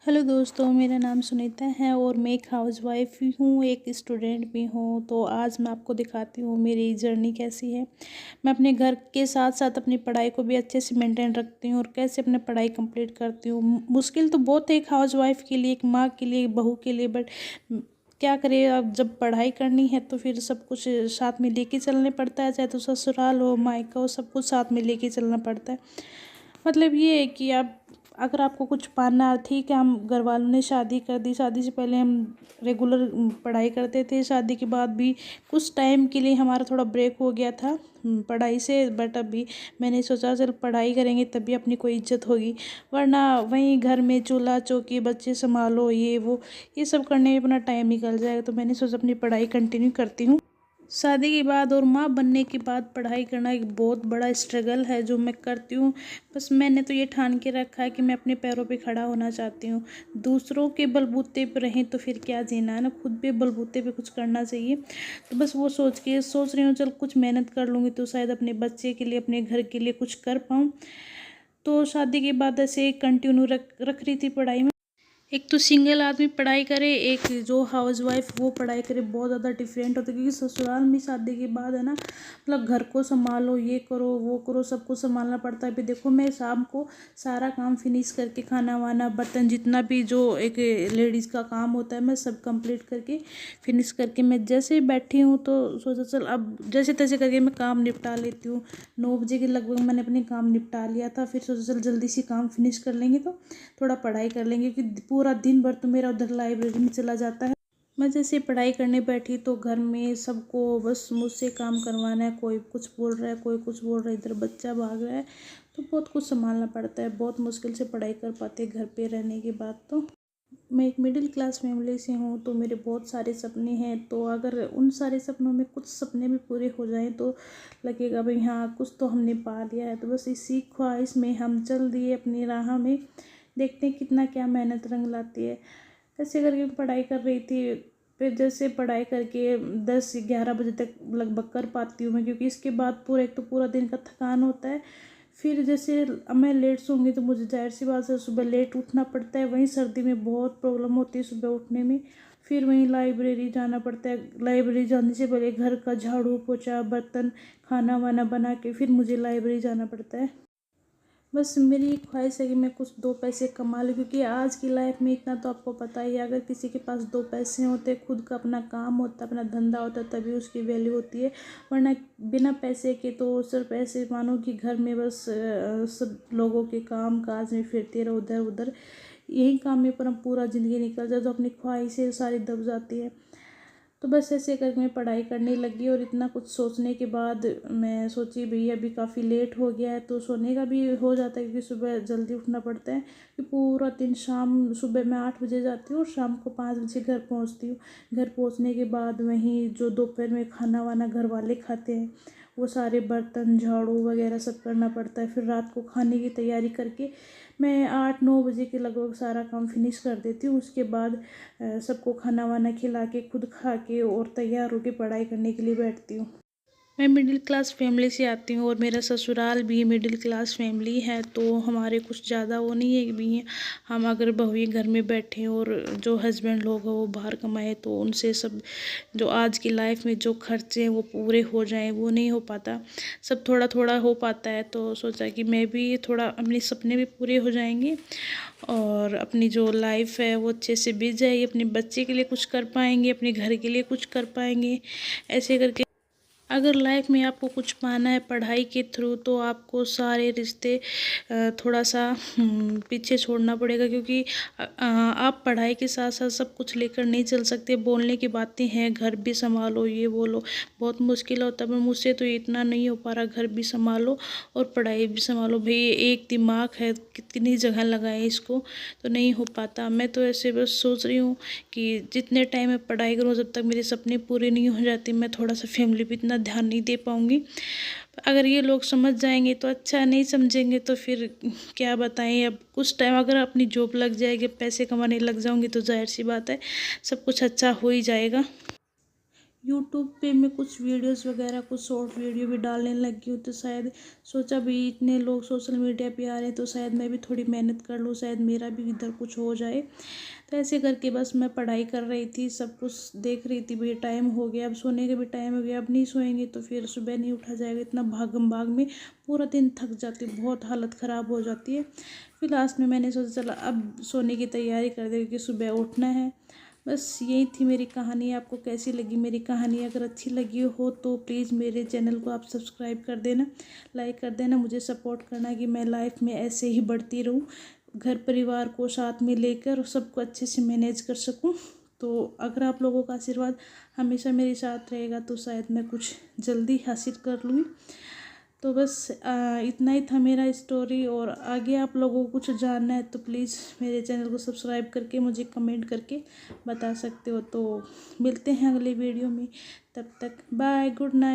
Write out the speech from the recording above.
Hello दोस्तों, मेरा नाम सुनीता है और मैं एक हाउसवाइफ भी हूँ, एक स्टूडेंट भी हूँ। तो आज मैं आपको दिखाती हूँ मेरी जर्नी कैसी है। मैं अपने घर के साथ साथ अपनी पढ़ाई को भी अच्छे से मेंटेन रखती हूँ और कैसे अपनी पढ़ाई कंप्लीट करती हूँ। मुश्किल तो बहुत है एक हाउसवाइफ के लिए, एक माँ के लिए, एक बहू के लिए, बट क्या करें, अब जब पढ़ाई करनी है तो फिर सब कुछ साथ में लेके चलने पड़ता है। चाहे तो ससुराल हो, मायका हो, सब कुछ साथ में लेके चलना पड़ता है। मतलब ये है कि आप अगर आपको कुछ पाना, ठीक है, हम घर वालों ने शादी कर दी, शादी से पहले हम रेगुलर पढ़ाई करते थे, शादी के बाद भी कुछ टाइम के लिए हमारा थोड़ा ब्रेक हो गया था पढ़ाई से। बट अभी मैंने सोचा चल पढ़ाई करेंगे तभी अपनी कोई इज्जत होगी, वरना वहीं घर में चूल्हा चौकी, बच्चे संभालो, ये वो, ये सब करने में अपना टाइम निकल जाएगा। तो मैंने सोचा अपनी पढ़ाई कंटिन्यू करती हूँ। शादी के बाद और माँ बनने के बाद पढ़ाई करना एक बहुत बड़ा स्ट्रगल है जो मैं करती हूँ। बस मैंने तो ये ठान के रखा है कि मैं अपने पैरों पे खड़ा होना चाहती हूँ। दूसरों के बलबूते पे रहें तो फिर क्या जीना है ना, खुद पे बलबूते पे कुछ करना चाहिए। तो बस वो सोच रही हूँ चल कुछ मेहनत कर लूँगी तो शायद अपने बच्चे के लिए, अपने घर के लिए कुछ कर पाऊँ। तो शादी के बाद ऐसे कंटिन्यू रख रही थी पढ़ाई में। एक तो सिंगल आदमी पढ़ाई करे, एक जो हाउस वाइफ वो पढ़ाई करे, बहुत ज़्यादा डिफरेंट होता है। क्योंकि ससुराल में शादी के बाद है ना, मतलब घर को संभालो, ये करो वो करो, सब कुछ संभालना पड़ता है। फिर देखो मैं शाम को सारा काम फिनिश करके, खाना वाना, बर्तन, जितना भी जो एक लेडीज़ का काम होता है, मैं सब कंप्लीट करके फिनिश करके मैं जैसे ही बैठी हूँ तो सोचा चल अब जैसे तैसे करके मैं काम निपटा लेती हूँ। 9 बजे के लगभग मैंने अपने काम निपटा लिया था। फिर सोचा चल जल्दी से काम फिनिश कर लेंगे तो थोड़ा पढ़ाई कर लेंगे, क्योंकि पूरा दिन भर तो मेरा उधर लाइब्रेरी में चला जाता है। मैं जैसे पढ़ाई करने बैठी तो घर में सबको बस मुझसे काम करवाना है। कोई कुछ बोल रहा है, कोई कुछ बोल रहा है, इधर बच्चा भाग रहा है, तो बहुत कुछ संभालना पड़ता है। बहुत मुश्किल से पढ़ाई कर पाते घर पे रहने के बाद। तो मैं एक मिडिल क्लास फैमिली से हूँ तो मेरे बहुत सारे सपने हैं। तो अगर उन सारे सपनों में कुछ सपने भी पूरे हो जाएं तो लगेगा भाई हाँ कुछ तो हमने पा लिया है। तो बस इसी ख्वाहिश में हम चल दिए अपनी राह में, देखते हैं कितना क्या मेहनत रंग लाती है। ऐसे करके पढ़ाई कर रही थी। फिर जैसे पढ़ाई करके 10-11 बजे तक लगभग कर पाती हूँ मैं, क्योंकि इसके बाद पूरा एक तो पूरा दिन का थकान होता है। फिर जैसे अब मैं लेट सोऊंगी तो मुझे जाहिर सी बात है सुबह लेट उठना पड़ता है। वहीं सर्दी में बहुत प्रॉब्लम होती है सुबह उठने में। फिर वहीं लाइब्रेरी जाना पड़ता है। लाइब्रेरी जाने से पहले घर का झाड़ू पोछा, बर्तन, खाना वाना बना के फिर मुझे लाइब्रेरी जाना पड़ता है। बस मेरी एक ख्वाहिश है कि मैं कुछ 2 पैसे कमा लूँ, क्योंकि आज की लाइफ में इतना तो आपको पता ही है, अगर किसी के पास 2 पैसे होते, खुद का अपना काम होता, अपना धंधा होता, तभी उसकी वैल्यू होती है। वरना बिना पैसे के तो सिर्फ ऐसे मानो कि घर में बस सब लोगों के काम काज में फिरते रहो इधर उधर, यही काम में पर हम पूरा ज़िंदगी निकल जाए तो अपनी ख्वाहिशें सारी दब जाती है। तो बस ऐसे करके मैं पढ़ाई करने लगी और इतना कुछ सोचने के बाद मैं सोची भैया अभी काफ़ी लेट हो गया है तो सोने का भी हो जाता है, क्योंकि सुबह जल्दी उठना पड़ता है। कि पूरा दिन सुबह मैं 8 बजे जाती हूँ और शाम को 5 बजे घर पहुँचती हूँ। घर पहुँचने के बाद वहीं जो दोपहर में खाना वाना घर वाले खाते हैं, वो सारे बर्तन झाड़ू वगैरह सब करना पड़ता है। फिर रात को खाने की तैयारी करके मैं 8-9 बजे के लगभग सारा काम फिनिश कर देती हूँ। उसके बाद सबको खाना वाना खिला के, खुद खा के और तैयार होकर पढ़ाई करने के लिए बैठती हूँ। मैं मिडिल क्लास फैमिली से आती हूँ और मेरा ससुराल भी मिडिल क्लास फैमिली है। तो हमारे कुछ ज़्यादा वो नहीं है कि भी हम अगर बहुएं घर में बैठे और जो हस्बैंड लोग हैं वो बाहर कमाए तो उनसे सब जो आज की लाइफ में जो खर्चे हैं वो पूरे हो जाएं, वो नहीं हो पाता। सब थोड़ा थोड़ा हो पाता है। तो सोचा कि मैं भी थोड़ा अपने सपने भी पूरे हो जाएंगे और अपनी जो लाइफ है वो अच्छे से बीत जाएगी, अपने बच्चे के लिए कुछ कर पाएंगे, अपने घर के लिए कुछ कर पाएंगे। ऐसे करके अगर लाइफ में आपको कुछ पाना है पढ़ाई के थ्रू तो आपको सारे रिश्ते थोड़ा सा पीछे छोड़ना पड़ेगा, क्योंकि आप पढ़ाई के साथ साथ सब कुछ लेकर नहीं चल सकते। बोलने की बातें हैं, घर भी संभालो, ये बोलो, बहुत मुश्किल होता है। पर मुझसे तो इतना नहीं हो पा रहा, घर भी संभालो और पढ़ाई भी संभालो। भाई एक दिमाग है, कितनी जगह लगाए इसको, तो नहीं हो पाता। मैं तो ऐसे बस सोच रही हूँ कि जितने टाइम मैं पढ़ाई करूँ जब तक मेरे सपने पूरे नहीं हो जाते मैं थोड़ा सा फैमिली पे इतना ध्यान नहीं दे पाऊँगी। अगर ये लोग समझ जाएंगे तो अच्छा, नहीं समझेंगे तो फिर क्या बताएं। अब कुछ टाइम अगर अपनी जॉब लग जाएगी, पैसे कमाने लग जाऊंगी तो जाहिर सी बात है सब कुछ अच्छा हो ही जाएगा। यूट्यूब पे मैं कुछ वीडियोस वगैरह कुछ शॉर्ट वीडियो भी डालने लगी हूँ, तो शायद सोचा भी इतने लोग सोशल मीडिया पे आ रहे हैं तो शायद मैं भी थोड़ी मेहनत कर लूँ, शायद मेरा भी इधर कुछ हो जाए। तो ऐसे करके बस मैं पढ़ाई कर रही थी, सब कुछ देख रही थी। भाई टाइम हो गया, अब सोने का भी टाइम हो गया, अब नहीं सोएंगे तो फिर सुबह नहीं उठा जाएगा। इतना भागम भाग में पूरा दिन थक जाती हूँ, बहुत हालत ख़राब हो जाती है। फिर लास्ट में मैंने सोचा चला अब सोने की तैयारी कर दे क्योंकि सुबह उठना है। बस यही थी मेरी कहानी। आपको कैसी लगी मेरी कहानी? अगर अच्छी लगी हो तो प्लीज़ मेरे चैनल को आप सब्सक्राइब कर देना, लाइक कर देना, मुझे सपोर्ट करना कि मैं लाइफ में ऐसे ही बढ़ती रहूँ, घर परिवार को साथ में लेकर सबको अच्छे से मैनेज कर सकूँ। तो अगर आप लोगों का आशीर्वाद हमेशा मेरे साथ रहेगा तो शायद मैं कुछ जल्दी हासिल कर लूँगी। तो बस इतना ही था मेरा स्टोरी। और आगे आप लोगों को कुछ जानना है तो प्लीज़ मेरे चैनल को सब्सक्राइब करके मुझे कमेंट करके बता सकते हो। तो मिलते हैं अगले वीडियो में, तब तक बाय, गुड नाइट।